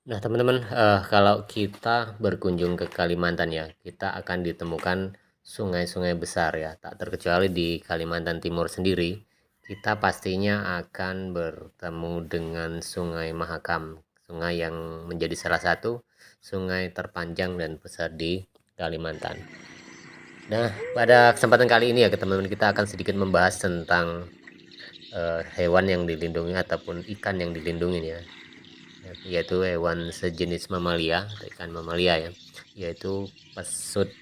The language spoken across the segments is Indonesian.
Nah, teman-teman, kalau kita berkunjung ke Kalimantan ya, kita akan ditemukan sungai-sungai besar ya, tak terkecuali di Kalimantan Timur sendiri, kita pastinya akan bertemu dengan Sungai Mahakam, sungai yang menjadi salah satu sungai terpanjang dan besar di Kalimantan. Nah, pada kesempatan kali ini ya, teman-teman, kita akan sedikit membahas tentang hewan yang dilindungi ataupun ikan yang dilindungi ya, yaitu hewan sejenis mamalia atau ikan mamalia ya, yaitu pesut.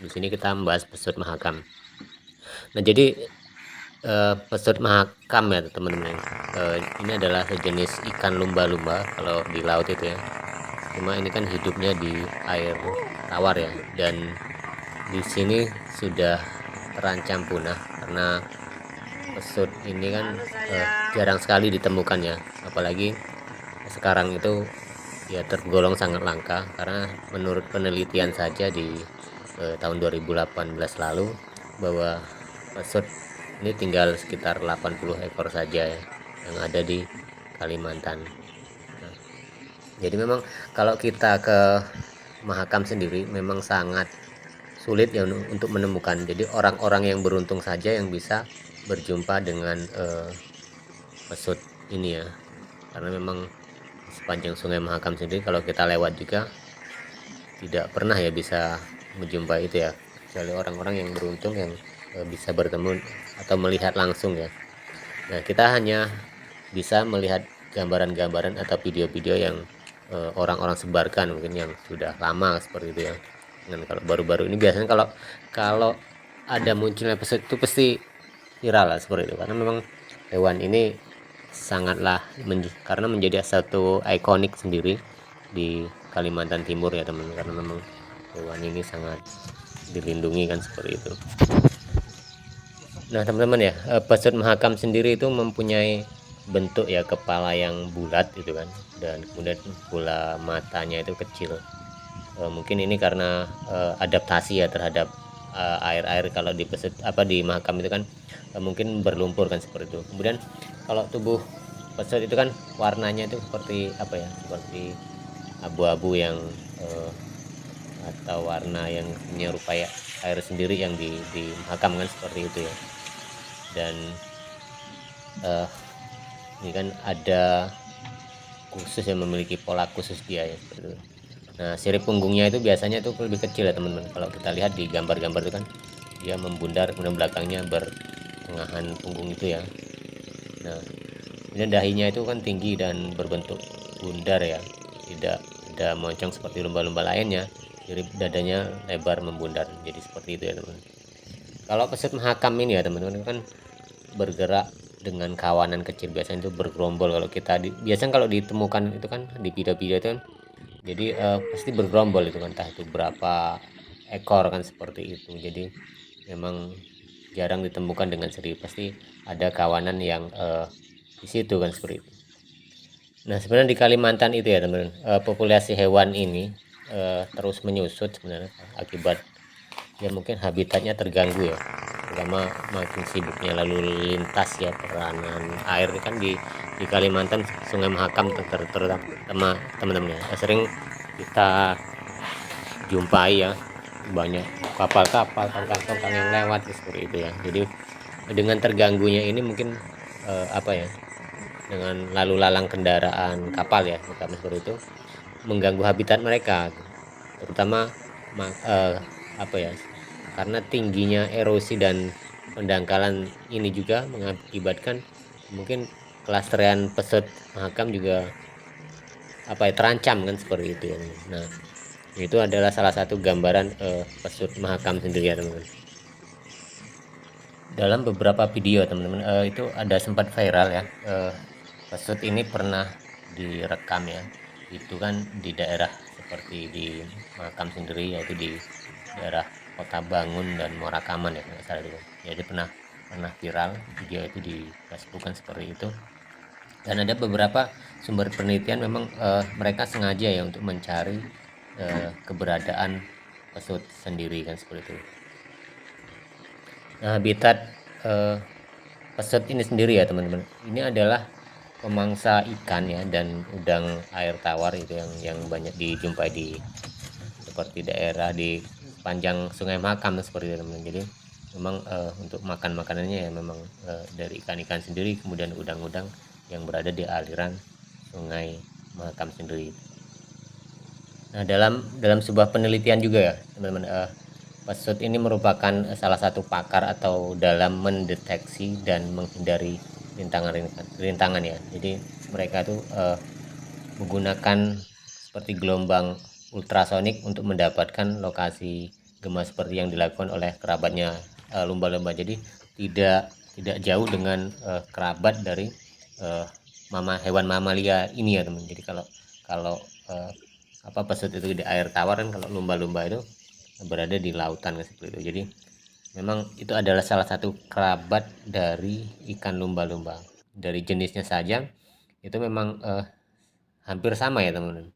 Di sini kita membahas pesut mahakam. Nah, jadi pesut mahakam ya teman-teman, ini adalah sejenis ikan lumba-lumba kalau di laut itu ya. Cuma ini kan hidupnya di air tawar ya, dan di sini sudah terancam punah karena pesut ini kan jarang sekali ditemukan ya, apalagi sekarang itu ya tergolong sangat langka karena menurut penelitian saja di tahun 2018 lalu bahwa pesut ini tinggal sekitar 80 ekor saja ya yang ada di Kalimantan. Nah, jadi memang kalau kita ke Mahakam sendiri memang sangat sulit ya untuk menemukan. Jadi orang-orang yang beruntung saja yang bisa berjumpa dengan pesut ini ya. Karena memang di sepanjang Sungai Mahakam sendiri kalau kita lewat juga tidak pernah ya bisa menjumpai itu ya, kecuali orang-orang yang beruntung yang bisa bertemu atau melihat langsung ya. Nah, kita hanya bisa melihat gambaran-gambaran atau video-video yang orang-orang sebarkan mungkin yang sudah lama seperti itu ya. Dan kalau baru-baru ini biasanya kalau kalau ada munculnya pesut itu pasti viral lah seperti itu, karena memang hewan ini sangatlah karena menjadi satu ikonik sendiri di Kalimantan Timur ya teman, karena memang hewan ini sangat dilindungi kan seperti itu. Nah teman-teman ya, pesut mahakam sendiri itu mempunyai bentuk ya kepala yang bulat gitu kan, dan kemudian bola matanya itu kecil. Mungkin ini karena adaptasi ya terhadap air-air. Kalau di pesut apa di mahakam itu kan mungkin berlumpur kan seperti itu. Kemudian kalau tubuh pesut itu kan warnanya itu seperti apa ya, seperti abu-abu yang eh, atau warna yang menyerupai air sendiri yang di mahakam kan seperti itu ya. Dan eh, ini kan ada khusus yang memiliki pola khusus dia ya seperti itu. Nah, sirip punggungnya itu biasanya itu lebih kecil ya teman-teman. Kalau kita lihat di gambar-gambar itu kan dia membundar, kemudian belakangnya bertengahan punggung itu ya. Nah, kemudian dahinya itu kan tinggi dan berbentuk bundar ya, tidak ada moncong seperti lumba-lumba lainnya. Jadi dadanya lebar membundar, jadi seperti itu ya teman-teman. Kalau pesut mahakam ini ya teman-teman kan bergerak dengan kawanan kecil, biasanya itu bergerombol. Kalau kita biasanya kalau ditemukan itu kan di video-video itu kan, jadi pasti bergerombol itu kan, entah itu berapa ekor kan seperti itu. Jadi memang jarang ditemukan dengan sendiri, pasti ada kawanan yang di situ kan seperti itu. Nah, sebenarnya di Kalimantan itu ya teman-teman, populasi hewan ini terus menyusut sebenarnya akibat ya mungkin habitatnya terganggu ya, terutama makin sibuknya lalu lintas ya, peranan air kan di Kalimantan Sungai Mahakam terutama teman-teman ya, sering kita jumpai ya banyak kapal-kapal tongkang-tongkang yang lewat seperti itu ya. Jadi dengan terganggunya ini mungkin apa ya, dengan lalu lalang kendaraan kapal ya terutama seperti itu, mengganggu habitat mereka, terutama apa ya, karena tingginya erosi dan pendangkalan ini juga mengakibatkan mungkin kelestarian pesut mahakam juga apa ya, terancam kan seperti itu ya. Nah, itu adalah salah satu gambaran pesut mahakam sendiri ya teman-teman. Dalam beberapa video teman-teman itu ada sempat viral ya, pesut ini pernah direkam ya, itu kan di daerah seperti di Mahakam sendiri, yaitu di daerah Kota Bangun dan Morakaman ya kalau salah itu. Jadi pernah pernah viral video itu di Facebook kan seperti itu. Dan ada beberapa sumber penelitian memang mereka sengaja ya untuk mencari keberadaan pesut sendiri kan seperti itu. Nah, habitat pesut ini sendiri ya teman-teman, ini adalah pemangsa ikan ya, dan udang air tawar itu yang banyak dijumpai di seperti daerah di sepanjang Sungai Mahakam seperti itu teman-teman. Jadi memang untuk makan makanannya ya memang dari ikan-ikan sendiri, kemudian udang-udang yang berada di aliran Sungai Mahakam sendiri. Nah, dalam sebuah penelitian juga ya teman-teman, pesut ini merupakan salah satu pakar atau dalam mendeteksi dan menghindari rintangan ya. Jadi mereka tuh menggunakan seperti gelombang ultrasonik untuk mendapatkan lokasi gempa seperti yang dilakukan oleh kerabatnya lumba-lumba. Jadi tidak jauh dengan kerabat dari uh, hewan mamalia ini ya teman. Jadi kalau kalau uh, pesut itu di air tawar kan, kalau lumba-lumba itu berada di lautan seperti itu. Jadi memang itu adalah salah satu kerabat dari ikan lumba-lumba. Dari jenisnya saja itu memang hampir sama ya teman-teman.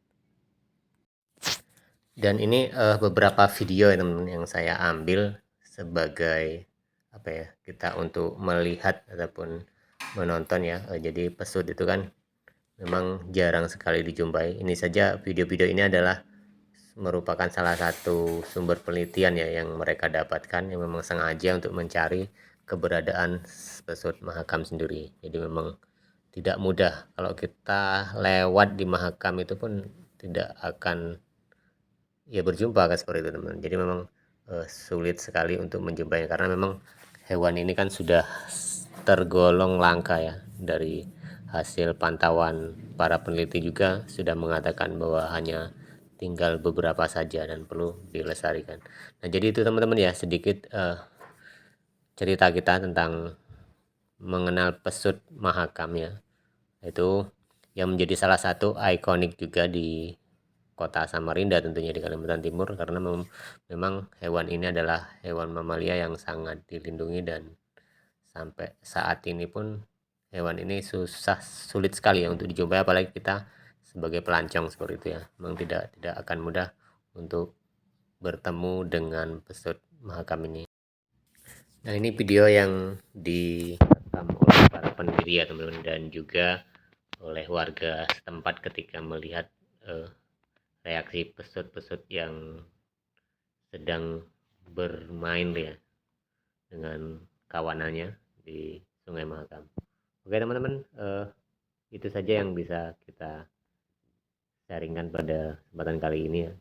Dan ini beberapa video ya teman-teman yang saya ambil sebagai apa ya, kita untuk melihat ataupun menonton ya. Jadi pesut itu kan memang jarang sekali dijumpai. Ini saja, video-video ini adalah merupakan salah satu sumber penelitian ya yang mereka dapatkan, yang memang sengaja untuk mencari keberadaan pesut Mahakam sendiri. Jadi memang tidak mudah kalau kita lewat di Mahakam, itu pun tidak akan ya berjumpa kan seperti itu teman. Jadi memang sulit sekali untuk menjumpainya karena memang hewan ini kan sudah tergolong langka ya. Dari hasil pantauan para peneliti juga sudah mengatakan bahwa hanya tinggal beberapa saja dan perlu dilestarikan. Nah, jadi itu teman-teman ya, sedikit cerita kita tentang mengenal pesut Mahakam ya. Itu yang menjadi salah satu ikonik juga di kota Samarinda tentunya, di Kalimantan Timur, karena memang hewan ini adalah hewan mamalia yang sangat dilindungi, dan sampai saat ini pun hewan ini sulit sekali ya untuk dijumpai, apalagi kita sebagai pelancong seperti itu ya. Memang tidak akan mudah untuk bertemu dengan pesut Mahakam ini. Nah, ini video yang direkam oleh para pendiri ya teman-teman, dan juga oleh warga setempat ketika melihat reaksi pesut-pesut yang sedang bermain ya dengan kawanannya di Sungai Mahakam. Oke teman-teman, itu saja yang bisa kita sharingkan pada kesempatan kali ini ya,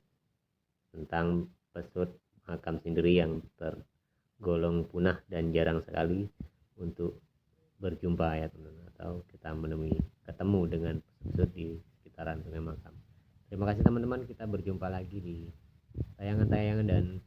tentang pesut Mahakam sendiri yang tergolong punah dan jarang sekali untuk berjumpa ya teman-teman, atau kita ketemu dengan pesut di sekitaran Sungai Mahakam. Terima kasih teman-teman, kita berjumpa lagi di tayangan-tayangan dan